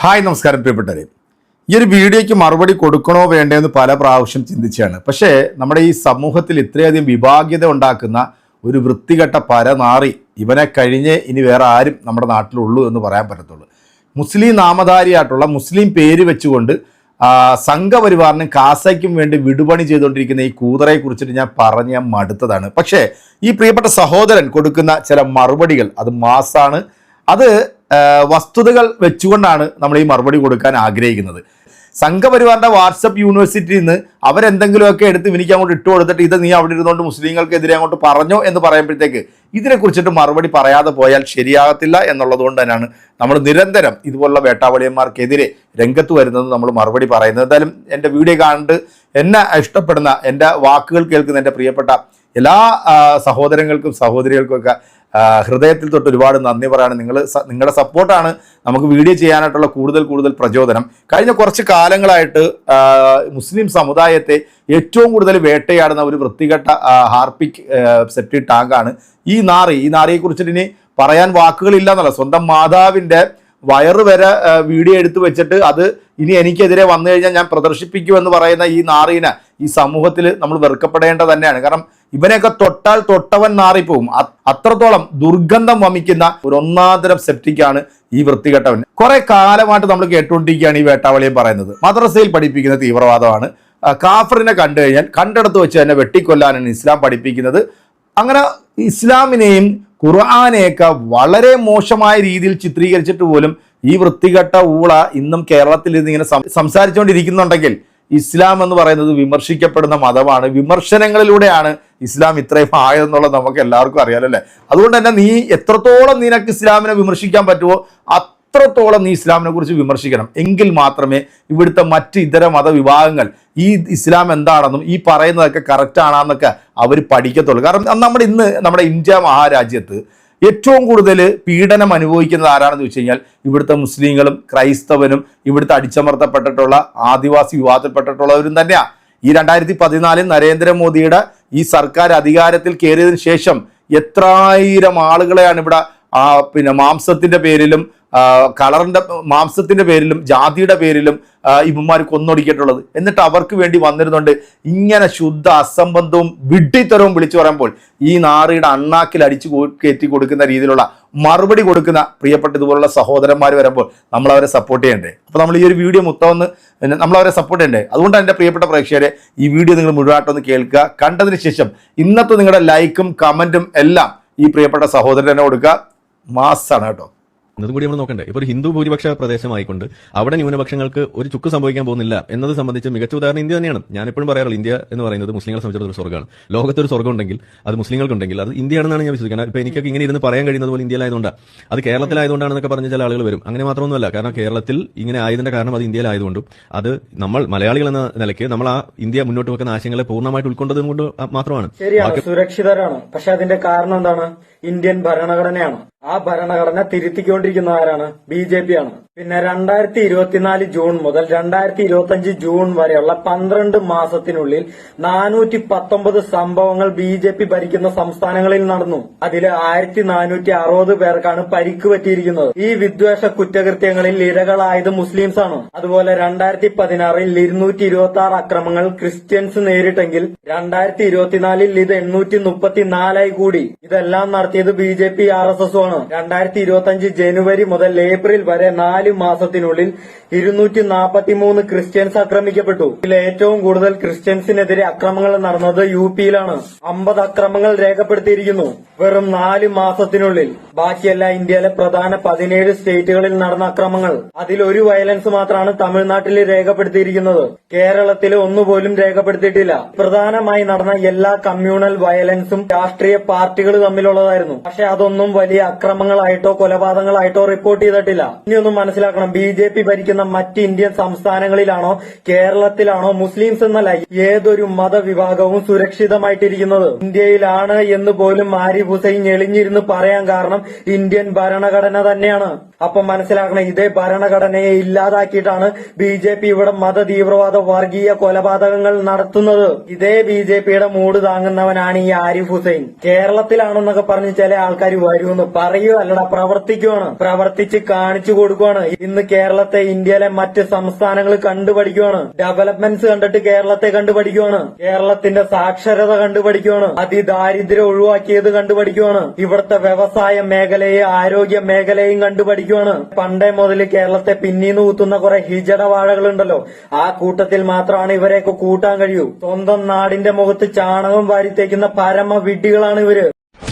Hi നമസ്കാരം പ്രിയപ്പെട്ടവരെ. ഈ ഒരു വീഡിയോയ്ക്ക് മറുപടി കൊടുക്കണോ വേണ്ടോ എന്ന് പല പ്രാവശ്യം ചിന്തിച്ചാണ്. പക്ഷേ നമ്മുടെ ഈ സമൂഹത്തിൽ ഇത്രയധികം വിഭാഗ്യത ഉണ്ടാക്കുന്ന ഒരു വൃത്തികെട്ട പരനാറി ഇവനെ കഴിഞ്ഞേ ഇനി വേറെ ആരും നമ്മുടെ നാട്ടിലുള്ളൂ എന്ന് പറയാൻ പറ്റത്തുള്ളൂ. മുസ്ലിം നാമധാരിയായിട്ടുള്ള മുസ്ലിം പേര് വെച്ചുകൊണ്ട് സംഘപരിവാറിനും കാസയ്ക്കും വേണ്ടി വിടുപണി ചെയ്തുകൊണ്ടിരിക്കുന്ന ഈ കൂതറയെ കുറിച്ചിട്ട് ഞാൻ മടുത്തതാണ്. പക്ഷേ ഈ പ്രിയപ്പെട്ട സഹോദരൻ കൊടുക്കുന്ന ചില മറുപടികൾ അത് മാസാണ്. അത് വസ്തുതകൾ വെച്ചുകൊണ്ടാണ് നമ്മൾ ഈ മറുപടി കൊടുക്കാൻ ആഗ്രഹിക്കുന്നത്. സംഘപരിവാറിന്റെ വാട്സപ്പ് യൂണിവേഴ്സിറ്റിയിൽ നിന്ന് അവരെന്തെങ്കിലുമൊക്കെ എടുത്ത് എനിക്ക് അങ്ങോട്ട് ഇട്ട് കൊടുത്തിട്ട് ഇത് നീ അവിടെ ഇരുന്നുകൊണ്ട് മുസ്ലിങ്ങൾക്കെതിരെ അങ്ങോട്ട് പറഞ്ഞോ എന്ന് പറയുമ്പോഴത്തേക്ക് ഇതിനെക്കുറിച്ചിട്ട് മറുപടി പറയാതെ പോയാൽ ശരിയാകത്തില്ല എന്നുള്ളതുകൊണ്ട് തന്നെയാണ് നമ്മൾ നിരന്തരം ഇതുപോലുള്ള വേട്ടാവളിയന്മാർക്കെതിരെ രംഗത്ത് വരുന്നത്, നമ്മൾ മറുപടി പറയുന്നത്. എന്തായാലും എൻ്റെ വീഡിയോ കണ്ട് എന്നെ ഇഷ്ടപ്പെടുന്ന, എൻ്റെ വാക്കുകൾ കേൾക്കുന്ന എൻ്റെ പ്രിയപ്പെട്ട എല്ലാ സഹോദരങ്ങൾക്കും സഹോദരികൾക്കും ഹൃദയത്തിൽ തൊട്ട് ഒരുപാട് നന്ദി പറയാണ്. നിങ്ങളുടെ സപ്പോർട്ടാണ് നമുക്ക് വീഡിയോ ചെയ്യാനായിട്ടുള്ള കൂടുതൽ പ്രചോദനം. കഴിഞ്ഞ കുറച്ച് കാലങ്ങളായിട്ട് മുസ്ലിം സമുദായത്തെ ഏറ്റവും കൂടുതൽ വേട്ടയാടുന്ന ഒരു വൃത്തികെട്ട ഹാർപിക് സെപ്റ്റി ടാങ്കാണ് ഈ നാറി. ഈ നാറിയെ കുറിച്ചിട്ട് ഇനി പറയാൻ വാക്കുകളില്ല എന്നല്ല, സ്വന്തം മാതാവിൻ്റെ വയറ് വരെ വീഡിയോ എടുത്തു വെച്ചിട്ട് അത് ഇനി എനിക്കെതിരെ വന്നു കഴിഞ്ഞാൽ ഞാൻ പ്രദർശിപ്പിക്കുമെന്ന് പറയുന്ന ഈ നാറിനെ ഈ സമൂഹത്തിൽ നമ്മൾ വെറുക്കപ്പെടേണ്ടത് തന്നെയാണ്. കാരണം ഇവനെയൊക്കെ തൊട്ടാൽ തൊട്ടവൻ നാറിപ്പോവും. അത്രത്തോളം ദുർഗന്ധം വമിക്കുന്ന ഒരു ഒന്നാന്തരം സെപ്റ്റിക്കാണ് ഈ വൃത്തികെട്ടവൻ. കുറെ കാലമായിട്ട് നമ്മൾ കേട്ടുകൊണ്ടിരിക്കുകയാണ് ഈ വേട്ടാവളിയെ പറയുന്നത്. മദ്രസയിൽ പഠിപ്പിക്കുന്ന തീവ്രവാദമാണ്. കാഫറിനെ കണ്ടു കഴിഞ്ഞാൽ കണ്ടെടുത്ത് വെച്ച് തന്നെ വെട്ടിക്കൊല്ലാനാണ് ഇസ്ലാം പഠിപ്പിക്കുന്നത്. അങ്ങനെ ഇസ്ലാമിനെയും ഖുർആനെയൊക്കെ വളരെ മോശമായ രീതിയിൽ ചിത്രീകരിച്ചിട്ട് പോലും ഈ വൃത്തികെട്ട ഊള ഇന്നും കേരളത്തിൽ നിന്ന് ഇങ്ങനെ സംസാരിച്ചുകൊണ്ടിരിക്കുന്നുണ്ടെങ്കിൽ ഇസ്ലാം എന്ന് പറയുന്നത് വിമർശിക്കപ്പെടുന്ന മതമാണ്. വിമർശനങ്ങളിലൂടെയാണ് ഇസ്ലാം ഇത്രയും ആയതെന്നുള്ളത് നമുക്ക് എല്ലാവർക്കും അറിയാലല്ലേ. അതുകൊണ്ട് തന്നെ നീ എത്രത്തോളം നിനക്ക് ഇസ്ലാമിനെ വിമർശിക്കാൻ പറ്റുമോ അത്രത്തോളം നീ ഇസ്ലാമിനെ കുറിച്ച് വിമർശിക്കണം. എങ്കിൽ മാത്രമേ ഇവിടുത്തെ മറ്റ് ഇതര മതവിഭാഗങ്ങൾ ഈ ഇസ്ലാം എന്താണെന്നും ഈ പറയുന്നതൊക്കെ കറക്റ്റ് ആണെന്നൊക്കെ അവർ പഠിക്കത്തുള്ളൂ. കാരണം നമ്മുടെ ഇന്ത്യ മഹാരാജ്യത്ത് ഏറ്റവും കൂടുതൽ പീഡനം അനുഭവിക്കുന്നത് ആരാണെന്ന് വെച്ച് കഴിഞ്ഞാൽ ഇവിടുത്തെ മുസ്ലിങ്ങളും ക്രൈസ്തവനും ഇവിടുത്തെ അടിച്ചമർത്തപ്പെട്ടിട്ടുള്ള ആദിവാസി വിഭാഗത്തിൽപ്പെട്ടിട്ടുള്ളവരും തന്നെയാണ്. ഈ 2014 നരേന്ദ്രമോദിയുടെ ഈ സർക്കാർ അധികാരത്തിൽ കയറിയതിനു ശേഷം എത്രായിരം ആളുകളെയാണ് ഇവിടെ മാംസത്തിന്റെ പേരിലും മാംസത്തിന്റെ പേരിലും ജാതിയുടെ പേരിലും ഇവന്മാർ കൊന്നൊടുക്കിയിട്ടുള്ളത്. എന്നിട്ട് അവർക്ക് വേണ്ടി വന്നിരുന്നുണ്ട് ഇങ്ങനെ ശുദ്ധ അസംബന്ധവും വിഡ്ഢിത്തരവും വിളിച്ചു പറയുമ്പോൾ ഈ നാറിയുടെ അണ്ണാക്കിൽ അടിച്ചു കയറ്റി കൊടുക്കുന്ന രീതിയിലുള്ള മറുപടി കൊടുക്കുന്ന പ്രിയപ്പെട്ട ഇതുപോലുള്ള സഹോദരന്മാർ വരുമ്പോൾ നമ്മൾ അവരെ സപ്പോർട്ട് ചെയ്യണ്ടേ? അപ്പോൾ നമ്മൾ ഈ ഒരു വീഡിയോ മൊത്തം നമ്മൾ അവരെ സപ്പോർട്ട് ചെയ്യണ്ടേ? അതുകൊണ്ട് എൻ്റെ പ്രിയപ്പെട്ട പ്രേക്ഷകരെ ഈ വീഡിയോ നിങ്ങൾ മുഴുവനായിട്ടൊന്ന് കേൾക്കുക. കണ്ടതിന് ശേഷം ഇന്നത്തെ നിങ്ങളുടെ ലൈക്കും കമന്റും എല്ലാം ഈ പ്രിയപ്പെട്ട സഹോദരനെ കൊടുക്കുക. മാസാണ് കേട്ടോ. എന്നതും കൂടി നമ്മൾ നോക്കണ്ടേ. ഇപ്പോൾ ഒരു ഹിന്ദു ഭൂരിപക്ഷ പ്രദേശമായിക്കൊണ്ട് അവിടെ ന്യൂനപക്ഷങ്ങൾക്ക് ഒരു ചുക്ക് സംഭവിക്കാൻ പോകുന്നില്ല എന്നത് സംബന്ധിച്ച് മികച്ച ഉദാഹരണം ഇന്ത്യ തന്നെയാണ്. ഞാൻ എപ്പോഴും പറയാറുള്ളൂ, ഇന്ത്യ എന്ന് പറയുന്നത് മുസ്ലിങ്ങളെ സംബന്ധിച്ചിടത്തോളം സ്വർഗ്ഗമാണ്. ലോകത്തൊരു സ്വർഗ്ഗം ഉണ്ടെങ്കിൽ അത് മുസ്ലിങ്ങൾക്കുണ്ടെങ്കിൽ അത് ഇന്ത്യയാണെന്നാണ് ഞാൻ വിശ്വസിക്കുന്നത്. ഇപ്പോൾ എനിക്കൊക്കെ ഇങ്ങനെ ഇരുന്ന് പറയാൻ കഴിയുന്നത് പോലെ ഇന്ത്യയിലായതുകൊണ്ടാണ്, അത് കേരളത്തിലായതുകൊണ്ടാണെന്നൊക്കെ പറഞ്ഞ ചില ആളുകൾ വരും. അങ്ങനെ മാത്രമൊന്നുമല്ല. കാരണം കേരളത്തിൽ ഇങ്ങനെ ആയതിന്റെ കാരണം അത് ഇന്ത്യയിലായതുകൊണ്ടും അത് നമ്മൾ മലയാളികൾ എന്ന നിലയ്ക്ക് നമ്മൾ ആ ഇന്ത്യ മുന്നോട്ട് വെക്കുന്ന ആശയങ്ങളെ പൂർണ്ണമായിട്ട് ഉൾക്കൊണ്ടതും കൊണ്ട് മാത്രമാണ്. ശരിയാണ്, സുരക്ഷിതരാണ്. പക്ഷെ അതിന്റെ കാരണം എന്താണ്? ഇന്ത്യൻ ഭരണഘടനയാണ്. ആ ഭരണഘടന തിരുത്തിക്കൊണ്ടിരിക്കുന്ന ആരാണ്? BJP ആണ്. പിന്നെ 2024 ജൂൺ മുതൽ 2025 ജൂൺ വരെയുള്ള 12 മാസത്തിനുള്ളിൽ 419 സംഭവങ്ങൾ BJP ഭരിക്കുന്ന സംസ്ഥാനങ്ങളിൽ നടന്നു. അതിൽ 1460 പേർക്കാണ് പരിക്ക് പറ്റിയിരിക്കുന്നത്. ഈ വിദ്വേഷ കുറ്റകൃത്യങ്ങളിൽ ഇരകളായത് മുസ്ലിംസ് ആണ്. അതുപോലെ 2016 226 അക്രമങ്ങൾ ക്രിസ്ത്യൻസ് നേരിട്ടെങ്കിൽ 2024 ഇത് 834 കൂടി. ഇതെല്ലാം നടത്തിയത് BJP RSS ആണ്. 2025 ജനുവരി മുതൽ ഏപ്രിൽ വരെ 4 മാസത്തിനുള്ളിൽ 243 ക്രിസ്ത്യൻസ് ആക്രമിക്കപ്പെട്ടു. ഇതിൽ ഏറ്റവും കൂടുതൽ ക്രിസ്ത്യൻസിനെതിരെ അക്രമങ്ങൾ നടന്നത് UP-യിലാണ്. 50 അക്രമങ്ങൾ രേഖപ്പെടുത്തിയിരിക്കുന്നു വെറും 4 മാസത്തിനുള്ളിൽ. ബാക്കിയല്ല ഇന്ത്യയിലെ പ്രധാന 17 സ്റ്റേറ്റുകളിൽ നടന്ന അക്രമങ്ങൾ. അതിൽ ഒരു വയലൻസ് മാത്രമാണ് തമിഴ്നാട്ടിൽ രേഖപ്പെടുത്തിയിരിക്കുന്നത്. കേരളത്തിൽ ഒന്നുപോലും രേഖപ്പെടുത്തിയിട്ടില്ല. പ്രധാനമായി നടന്ന എല്ലാ കമ്മ്യൂണൽ വയലൻസും രാഷ്ട്രീയ പാർട്ടികൾ തമ്മിലുള്ളതായിരുന്നു. പക്ഷെ അതൊന്നും വലിയ അക്രമങ്ങളായിട്ടോ കൊലപാതകങ്ങളായിട്ടോ റിപ്പോർട്ട് ചെയ്തിട്ടില്ല. ഇനിയൊന്നും മനസ്സിലാക്കണം, BJP ഭരിക്കുന്ന മറ്റ് ഇന്ത്യൻ സംസ്ഥാനങ്ങളിലാണോ കേരളത്തിലാണോ മുസ്ലിംസ് എന്നല്ല ഏതൊരു മതവിഭാഗവും സുരക്ഷിതമായിട്ടിരിക്കുന്നത് ഇന്ത്യയിലാണ് എന്ന് പോലും ആരിഫ് ഹുസൈൻ എളിഞ്ഞിരുന്ന് പറയാൻ കാരണം ഇന്ത്യൻ ഭരണഘടന തന്നെയാണ്. അപ്പൊ മനസ്സിലാക്കണം, ഇതേ ഭരണഘടനയെ ഇല്ലാതാക്കിയിട്ടാണ് BJP ഇവിടെ മത തീവ്രവാദ വർഗീയ കൊലപാതകങ്ങൾ നടത്തുന്നത്. ഇതേ BJPയുടെ മൂട് താങ്ങുന്നവനാണ് ഈ ആരിഫ് ഹുസൈൻ. കേരളത്തിലാണെന്നൊക്കെ പറഞ്ഞ് ചില ആൾക്കാർ വരുമെന്ന് പറയുകയല്ലടാ, പ്രവർത്തിക്കുവാണ്. പ്രവർത്തിച്ച് കാണിച്ചു കൊടുക്കുവാണ്. ഇന്ന് കേരളത്തെ ഇന്ത്യയിലെ മറ്റ് സംസ്ഥാനങ്ങൾ കണ്ടുപഠിക്കുവാണ്. ഡെവലപ്മെന്റ്സ് കണ്ടിട്ട് കേരളത്തെ കണ്ടുപഠിക്കുവാണ്. കേരളത്തിന്റെ സാക്ഷരത കണ്ടുപഠിക്കുവാണ്. അതിദാരിദ്ര്യം ഒഴിവാക്കിയത് കണ്ടുപഠിക്കുവാണ്. ഇവിടുത്തെ വ്യവസായ മേഖലയെ ആരോഗ്യ മേഖലയും കണ്ടുപഠിക്കുവാണ്. പണ്ടേ മുതൽ കേരളത്തെ പിന്നീന്ന് കുത്തുന്ന കുറെ ഹിജടവാഴകളുണ്ടല്ലോ, ആ കൂട്ടത്തിൽ മാത്രമാണ് ഇവരെയൊക്കെ കൂട്ടാൻ കഴിയൂ. സ്വന്തം നാടിന്റെ മുഖത്ത് ചാണകം വാരിത്തേക്കുന്ന പരമവിഡ്ഢികളാണ് ഇവര്.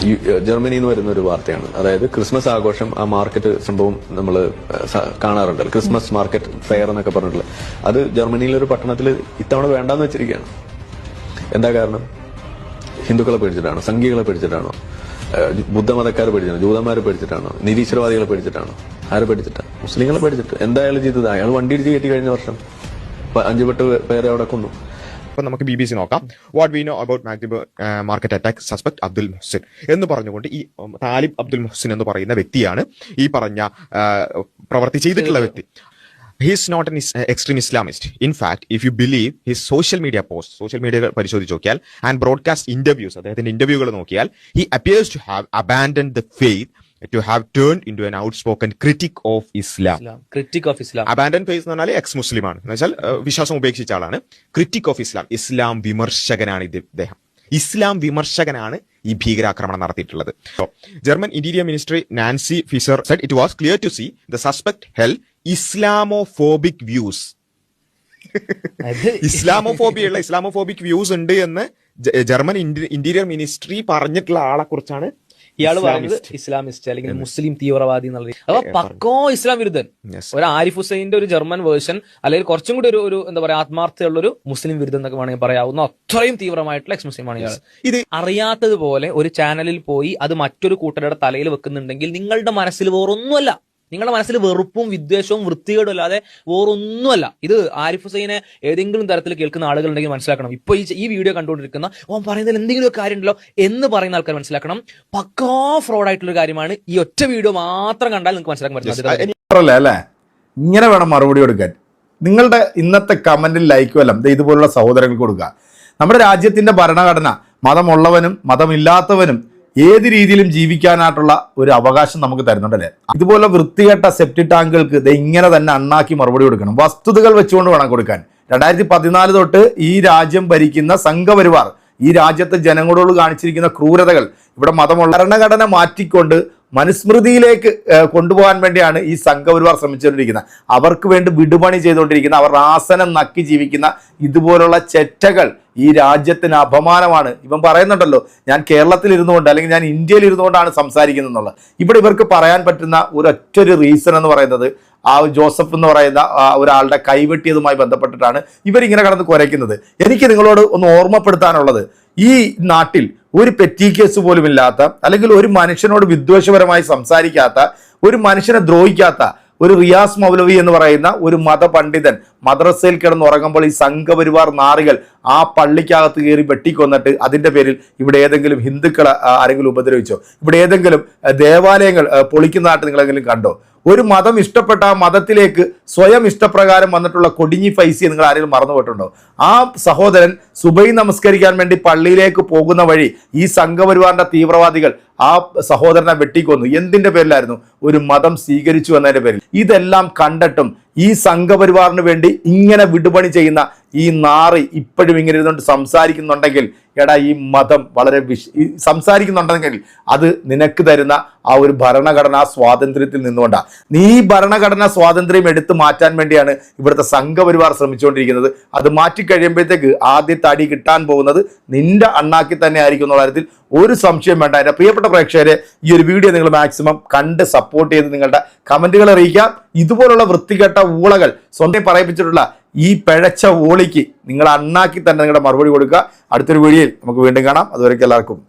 ജർമ്മനിയിൽ നിന്ന് വരുന്ന ഒരു വാർത്തയാണ്. അതായത് ക്രിസ്മസ് ആഘോഷം, ആ മാർക്കറ്റ് സംഭവം നമ്മൾ കാണാറുണ്ടല്ലോ, ക്രിസ്മസ് മാർക്കറ്റ് ഫെയർ എന്നൊക്കെ പറഞ്ഞിട്ടുള്ളത്. അത് ജർമ്മനിയിലെ ഒരു പട്ടണത്തിൽ ഇത്തവണ വേണ്ടാന്ന് വെച്ചിരിക്കുകയാണ്. എന്താ കാരണം? ഹിന്ദുക്കളെ പേടിച്ചിട്ടാണോ? സംഘികളെ പേടിച്ചിട്ടാണോ? ബുദ്ധമതക്കാരെ പേടിച്ചിട്ടാണോ? ജൂതന്മാരെ പേടിച്ചിട്ടാണോ? നിരീശ്വരവാദികളെ പേടിച്ചിട്ടാണോ? ആരെ പേടിച്ചിട്ടാണ്? മുസ്ലിങ്ങളെ പേടിച്ചിട്ട്. എന്താ അയാൾ ചെയ്തത്? അയാൾ വണ്ടി ഇടിച്ച് കയറ്റി കഴിഞ്ഞ വർഷം 5 പേരെ അവിടെ കൊന്നു. അപ്പോൾ നമുക്ക് BBC നോക്കാം. What we know about market attack suspect Abdul Muhsin എന്ന് പറഞ്ഞുകൊണ്ട് ഈ താലിബ് അബ്ദുൽ മുഹ്സിൻ എന്ന് പറയുന്ന വ്യക്തിയാണ് ഈ പറഞ്ഞ പ്രവൃത്തി ചെയ്തിട്ടുള്ള വ്യക്തി. He is not an extreme Islamist. In fact, if you believe his social media posts, social media പരിശോധിച്ച് നോക്കിയാൽ and broadcast interviews, അദ്ദേഹത്തിന്റെ ഇന്റർവ്യൂകൾ നോക്കിയാൽ, he appears to have abandoned the faith, to have turned into an outspoken critic of Islam. Critic of Islam. Abandoned faith എന്ന് പറഞ്ഞാൽ X മുസ്ലിം ആണ്, എന്ന് വെച്ചാൽ വിശ്വാസം ഉപേക്ഷിച്ച ആളാണ്. ക്രിറ്റിക് ഓഫ് ഇസ്ലാം, ഇസ്ലാം വിമർശകനാണ് ഇദ്ദേഹം. ഇസ്ലാം വിമർശകനാണ് ഈ ഭീകരാക്രമണം നടത്തിയിട്ടുള്ളത്. German interior ministry Nancy Faeser said it was clear to see the suspect held Islamophobic views. Islamophobic views ഉണ്ട് എന്ന് ജർമ്മൻ ഇന്റീരിയർ മിനിസ്ട്രി പറഞ്ഞിട്ടുള്ള ആളെ കുറിച്ചാണ് ഇയാൾ പറയുന്നത് ഇസ്ലാമിസ്റ്റ് അല്ലെങ്കിൽ മുസ്ലിം തീവ്രവാദി എന്നുള്ള. അപ്പൊ പക്കോ ഇസ്ലാം വിരുദ്ധൻ. ഒരു ആരിഫ് ഹുസൈന്റെ ഒരു ജർമ്മൻ വേർഷൻ, അല്ലെങ്കിൽ കുറച്ചും കൂടി ഒരു എന്താ പറയാ ആത്മാർത്ഥയുള്ള ഒരു മുസ്ലിം വിരുദ്ധൻ എന്നൊക്കെ വേണമെങ്കിൽ പറയാവുന്ന അത്രയും തീവ്രമായിട്ടുള്ള എക്സ് മുസ്ലിമാണ് ഇയാൾ. ഇത് അറിയാത്തതുപോലെ ഒരു ചാനലിൽ പോയി അത് മറ്റൊരു കൂട്ടരുടെ തലയിൽ വെക്കുന്നുണ്ടെങ്കിൽ നിങ്ങളുടെ മനസ്സിൽ വേറൊന്നുമല്ല. നിങ്ങളുടെ മനസ്സിൽ വെറുപ്പും വിദ്വേഷവും വൃത്തികേടും അല്ലാതെ വേറൊന്നുമല്ല. ഇത് ആരിഫ് ഹുസൈനെ ഏതെങ്കിലും തരത്തിൽ കേൾക്കുന്ന ആളുകളുണ്ടെങ്കിൽ മനസ്സിലാക്കണം. ഇപ്പൊ ഈ വീഡിയോ കണ്ടുകൊണ്ടിരിക്കുന്ന ഓൻ പറയുന്നതിൽ എന്തെങ്കിലും ഒരു കാര്യമുണ്ടല്ലോ എന്ന് പറയുന്ന ആൾക്കാർ മനസ്സിലാക്കണം, പക്കാ ഫ്രോഡായിട്ടുള്ള കാര്യമാണ്. ഈ ഒറ്റ വീഡിയോ മാത്രം കണ്ടാൽ നിങ്ങൾക്ക് മനസ്സിലാക്കാൻ പറ്റും. അല്ലേ, ഇങ്ങനെ വേണം മറുപടി കൊടുക്കാൻ. നിങ്ങളുടെ ഇന്നത്തെ കമന്റിൽ ലൈക്കും എല്ലാം ഇതുപോലുള്ള സഹോദരങ്ങൾക്ക് കൊടുക്കുക. നമ്മുടെ രാജ്യത്തിന്റെ ഭരണഘടന മതമുള്ളവനും മതമില്ലാത്തവനും ഏത് രീതിയിലും ജീവിക്കാനായിട്ടുള്ള ഒരു അവകാശം നമുക്ക് തരുന്നുണ്ടല്ലേ. ഇതുപോലെ വൃത്തികെട്ട സെപ്റ്റി ടാങ്കുകൾക്ക് ഇങ്ങനെ തന്നെ അണ്ണാക്കി മറുപടി കൊടുക്കണം. വസ്തുതകൾ വെച്ചുകൊണ്ട് വേണം കൊടുക്കാൻ. 2014 തൊട്ട് ഈ രാജ്യം ഭരിക്കുന്ന സംഘപരിവാർ ഈ രാജ്യത്തെ ജനങ്ങളോട് കാണിച്ചിരിക്കുന്ന ക്രൂരതകൾ, ഇവിടെ മതമുള്ള ഭരണഘടന മാറ്റിക്കൊണ്ട് മനുസ്മൃതിയിലേക്ക് കൊണ്ടുപോകാൻ വേണ്ടിയാണ് ഈ സംഘപരിവാർ ശ്രമിച്ചുകൊണ്ടിരിക്കുന്നത്. അവർക്ക് വേണ്ടി വിടുപണി ചെയ്തുകൊണ്ടിരിക്കുന്ന, അവർ ആസനം നക്കി ജീവിക്കുന്ന ഇതുപോലുള്ള ചെറ്റകൾ ഈ രാജ്യത്തിന് അപമാനമാണ്. ഇവൻ പറയുന്നുണ്ടല്ലോ, ഞാൻ കേരളത്തിൽ ഇരുന്നുകൊണ്ട് അല്ലെങ്കിൽ ഞാൻ ഇന്ത്യയിൽ ഇരുന്നുകൊണ്ടാണ് സംസാരിക്കുന്നത് എന്നുള്ളത്. ഇവിടെ ഇവർക്ക് പറയാൻ പറ്റുന്ന ഒരൊറ്റൊരു റീസൺ എന്ന് പറയുന്നത് ആ ജോസഫ് എന്ന് പറയുന്ന ഒരാളുടെ കൈവെട്ടിയതുമായി ബന്ധപ്പെട്ടിട്ടാണ് ഇവരിങ്ങനെ കടന്ന് കുരയ്ക്കുന്നത്. എനിക്ക് നിങ്ങളോട് ഒന്ന് ഓർമ്മപ്പെടുത്താനുള്ളത്, ഈ നാട്ടിൽ ഒരു പെറ്റി കേസ് പോലും ഇല്ലാത്ത, അല്ലെങ്കിൽ ഒരു മനുഷ്യനോട് വിദ്വേഷപരമായി സംസാരിക്കാത്ത, ഒരു മനുഷ്യനെ ദ്രോഹിക്കാത്ത ഒരു റിയാസ് മൗലവി എന്ന് പറയുന്ന ഒരു മതപണ്ഡിതൻ മദ്രസയിൽ കിടന്നുറങ്ങുമ്പോൾ ഈ സംഘപരിവാർ നാറികൾ ആ പള്ളിക്കകത്ത് കയറി വെട്ടിക്കൊന്നിട്ട് അതിന്റെ പേരിൽ ഇവിടെ ഏതെങ്കിലും ഹിന്ദുക്കളെ ആരെങ്കിലും ഉപദ്രവിച്ചോ? ഇവിടെ ഏതെങ്കിലും ദേവാലയങ്ങൾ പൊളിക്കുന്നതായിട്ട് നിങ്ങളെങ്കിലും കണ്ടോ? ഒരു മതം ഇഷ്ടപ്പെട്ട ആ മതത്തിലേക്ക് സ്വയം ഇഷ്ടപ്രകാരം വന്നിട്ടുള്ള കൊടിഞ്ഞി ഫൈസി നിങ്ങൾ ആരെങ്കിലും മറന്നുപോയിട്ടുണ്ടോ? ആ സഹോദരൻ സുബൈ നമസ്കരിക്കാൻ വേണ്ടി പള്ളിയിലേക്ക് പോകുന്ന വഴി ഈ സംഘപരിവാറിന്റെ തീവ്രവാദികൾ ആ സഹോദരനെ വെട്ടിക്കൊന്നു. എന്തിന്റെ പേരിലായിരുന്നു? ഒരു മതം സ്വീകരിച്ചു എന്നതിന്റെ പേരിൽ. ഇതെല്ലാം കണ്ടിട്ടും ഈ സംഘപരിവാറിന് വേണ്ടി ഇങ്ങനെ വിടുപണി ചെയ്യുന്ന ഈ നാറി ഇപ്പോഴും ഇങ്ങനെ ഇരുന്നുകൊണ്ട് സംസാരിക്കുന്നുണ്ടെങ്കിൽ, എടാ ഈ മതം വളരെ സംസാരിക്കുന്നുണ്ടെങ്കിൽ അത് നിനക്ക് തരുന്ന ആ ഒരു ഭരണഘടനാ സ്വാതന്ത്ര്യത്തിൽ നിന്നുകൊണ്ടാണ്. നീ ഭരണഘടനാ സ്വാതന്ത്ര്യം എടുത്തു മാറ്റാൻ വേണ്ടിയാണ് ഇവിടുത്തെ സംഘപരിവാർ ശ്രമിച്ചുകൊണ്ടിരിക്കുന്നത്. അത് മാറ്റിക്കഴിയുമ്പോഴത്തേക്ക് ആദ്യത്തെ അടി കിട്ടാൻ പോകുന്നത് നിന്റെ അണ്ണാക്കി തന്നെ ആയിരിക്കും എന്നുള്ള കാര്യത്തിൽ ഒരു സംശയം വേണ്ട. എൻ്റെ പ്രിയപ്പെട്ട പ്രേക്ഷകരെ, ഈ ഒരു വീഡിയോ നിങ്ങൾ മാക്സിമം കണ്ട് സപ്പോർട്ട് ചെയ്ത് നിങ്ങളുടെ കമന്റുകൾ അറിയിക്കാം. ഇതുപോലുള്ള വൃത്തികെട്ട ഊളകൾ സ്വന്തം പറയിപ്പിച്ചിട്ടുള്ള ഈ പിഴച്ച ഊളിക്ക് നിങ്ങൾ അണ്ണാക്കി തന്നെ നിങ്ങളുടെ മറുപടി കൊടുക്കുക. അടുത്തൊരു വീഡിയോയിൽ നമുക്ക് വീണ്ടും കാണാം. അതുവരെയ്ക്ക് എല്ലാവർക്കും